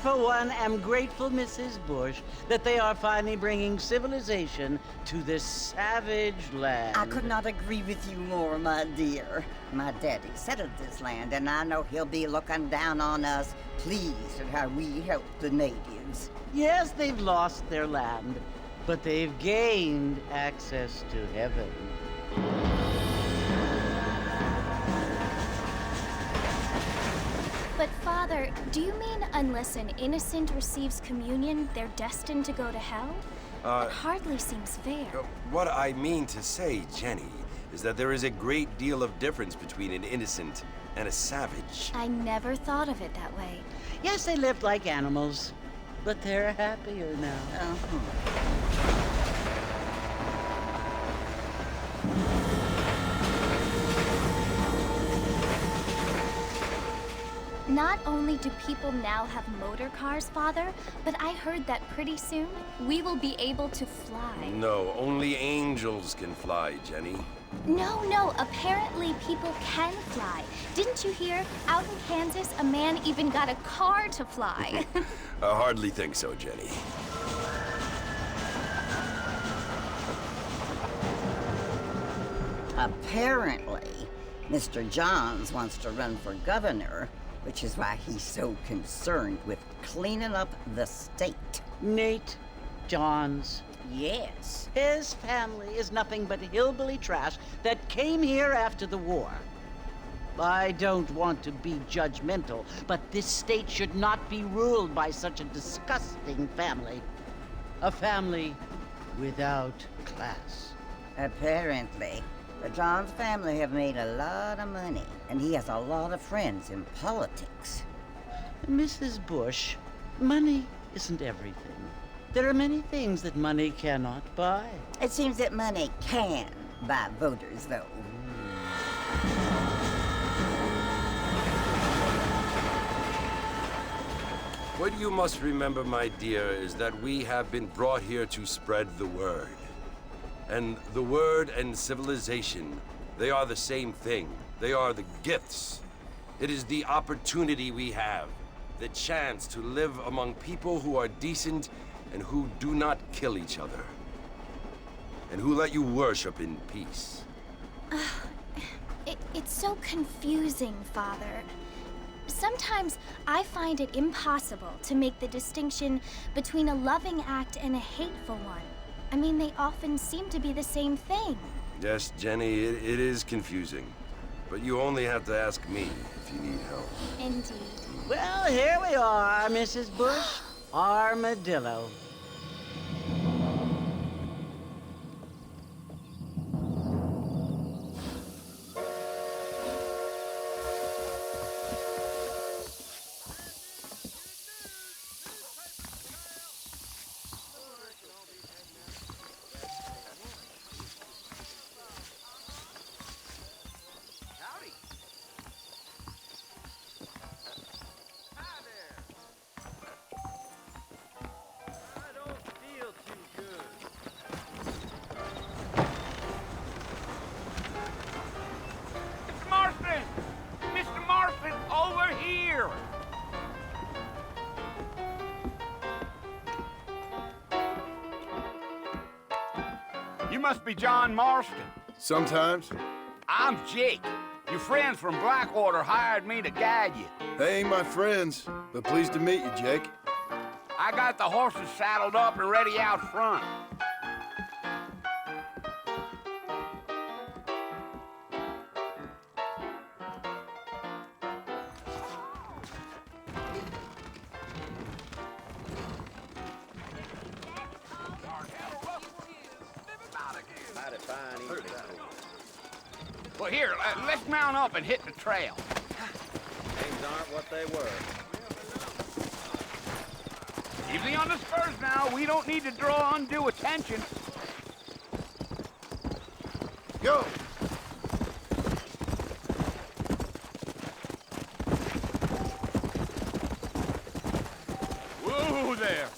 for one, am grateful, Mrs. Bush, that they are finally bringing civilization to this savage land. I could not agree with you more, my dear. My daddy settled this land, and I know he'll be looking down on us, pleased at how we help the natives. Yes, they've lost their land, but they've gained access to heaven. But Father, do you mean unless an innocent receives communion, they're destined to go to hell? It hardly seems fair. What I mean to say, Jenny, is that there is a great deal of difference between an innocent and a savage. I never thought of it that way. Yes, they lived like animals, but they're happier now. Not only do people now have motor cars, Father, but I heard that pretty soon we will be able to fly. No, only angels can fly, Jenny. No, apparently people can fly. Didn't you hear? Out in Kansas, a man even got a car to fly. I hardly think so, Jenny. Apparently, Mr. Johns wants to run for governor, which is why he's so concerned with cleaning up the state. Nate Johns. Yes. His family is nothing but hillbilly trash that came here after the war. I don't want to be judgmental, but this state should not be ruled by such a disgusting family. A family without class. Apparently. The Johns family have made a lot of money, and he has a lot of friends in politics. Mrs. Bush, money isn't everything. There are many things that money cannot buy. It seems that money can buy voters, though. What you must remember, my dear, is that we have been brought here to spread the word. And the word and civilization, they are the same thing. They are the gifts. It is the opportunity we have, the chance to live among people who are decent and who do not kill each other, and who let you worship in peace. It's so confusing, Father. Sometimes I find it impossible to make the distinction between a loving act and a hateful one. I mean, they often seem to be the same thing. Yes, Jenny, it is confusing. But you only have to ask me if you need help. Indeed. Well, here we are, Mrs. Bush. Armadillo. You must be John Marston. Sometimes. I'm Jake. Your friends from Blackwater hired me to guide you. They ain't my friends, but pleased to meet you, Jake. I got the horses saddled up and ready out front. Well, here, let's mount up and hit the trail. Things aren't what they were. Easy on the spurs now. We don't need to draw undue attention. Go! Whoa there.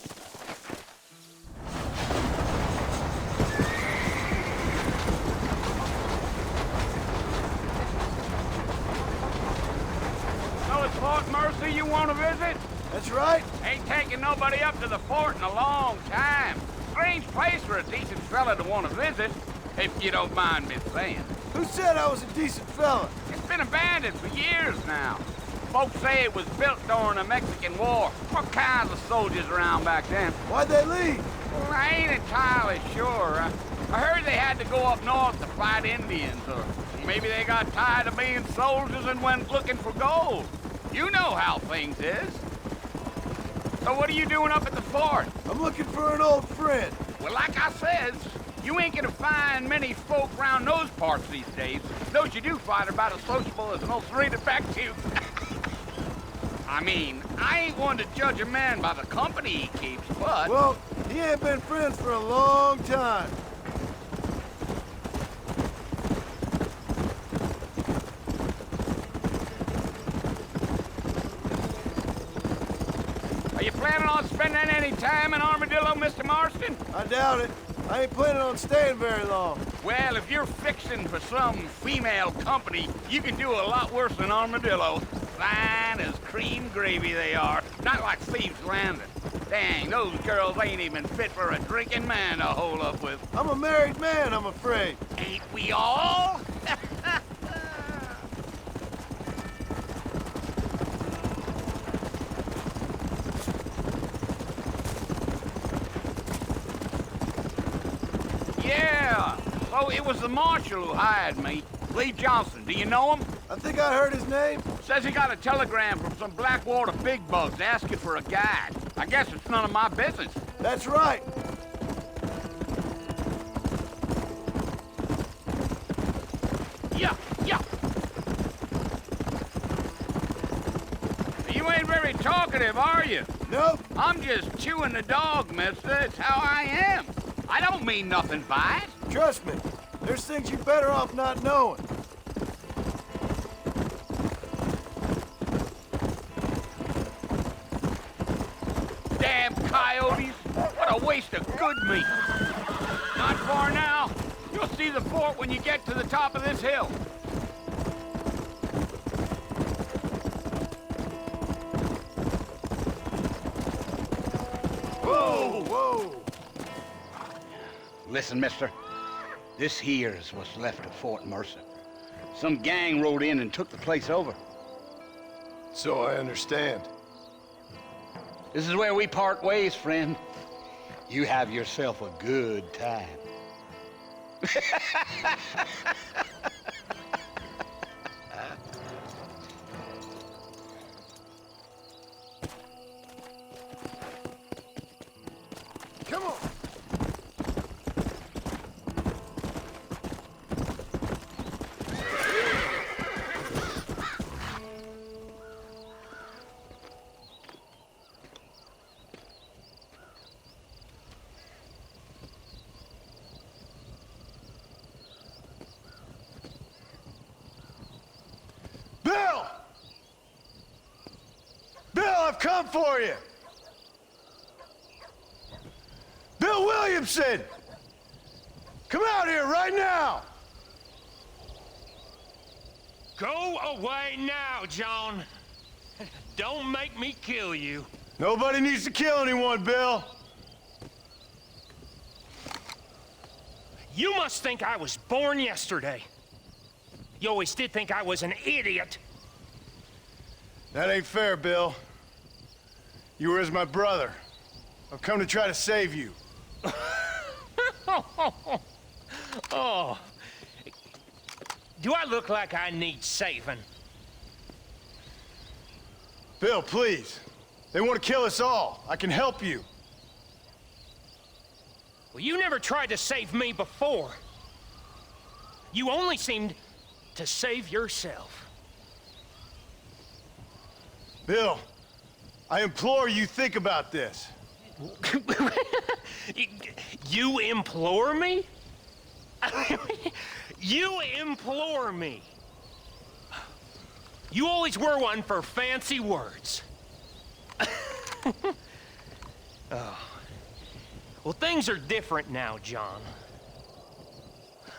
Fort Mercy you want to visit? That's right. Ain't taken nobody up to the fort in a long time. Strange place for a decent fella to want to visit, if you don't mind me saying. Who said I was a decent fella? It's been abandoned for years now. Folks say it was built during the Mexican War. What kinds of soldiers around back then? Why'd they leave? Well, I ain't entirely sure. I heard they had to go up north to fight Indians, or maybe they got tired of being soldiers and went looking for gold. You know how things is. So what are you doing up at the fort? I'm looking for an old friend. Well, like I says, you ain't gonna find many folk around those parts these days. Those you do find are about as sociable as an old serrated back tooth. I mean, I ain't one to judge a man by the company he keeps, but... Well, he ain't been friends for a long time. Are you planning on spending any time in Armadillo, Mr. Marston? I doubt it. I ain't planning on staying very long. Well, if you're fixing for some female company, you can do a lot worse than Armadillo. Fine as cream gravy they are. Not like Thieves Landing. Dang, those girls ain't even fit for a drinking man to hole up with. I'm a married man, I'm afraid. Ain't we all? Yeah, so it was the marshal who hired me. Lee Johnson, do you know him? I think I heard his name. Says he got a telegram from some Blackwater big bugs asking for a guide. I guess it's none of my business. That's right. Yeah. You ain't very talkative, are you? Nope. I'm just chewing the dog, mister. It's how I am. I don't mean nothing by it. Trust me. There's things you're better off not knowing. Damn coyotes. What a waste of good meat. Not far now. You'll see the fort when you get to the top of this hill. Whoa! Listen, mister. This here's what's left of Fort Mercer. Some gang rode in and took the place over. So I understand. This is where we part ways, friend. You have yourself a good time. Come on! Bill! Bill, I've come for you! Bill Williamson! Come out here right now! Go away now, John. Don't make me kill you. Nobody needs to kill anyone, Bill. You must think I was born yesterday. You always did think I was an idiot. That ain't fair, Bill. You were as my brother. I've come to try to save you. Oh. Do I look like I need saving? Bill, please. They want to kill us all. I can help you. Well, you never tried to save me before. You only seemed to save yourself. Bill, I implore you think about this. You implore me? You implore me. You always were one for fancy words. Oh. Well, things are different now, John.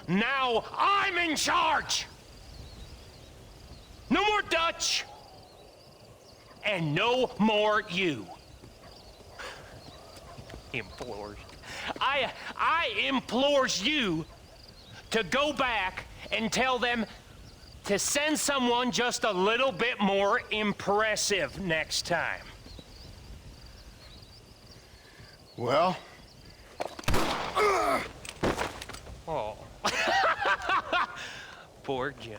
Now I'm in charge! No more Dutch! and no more you. Implores. I implores you to go back and tell them to send someone just a little bit more impressive next time. Well? Oh. Poor John.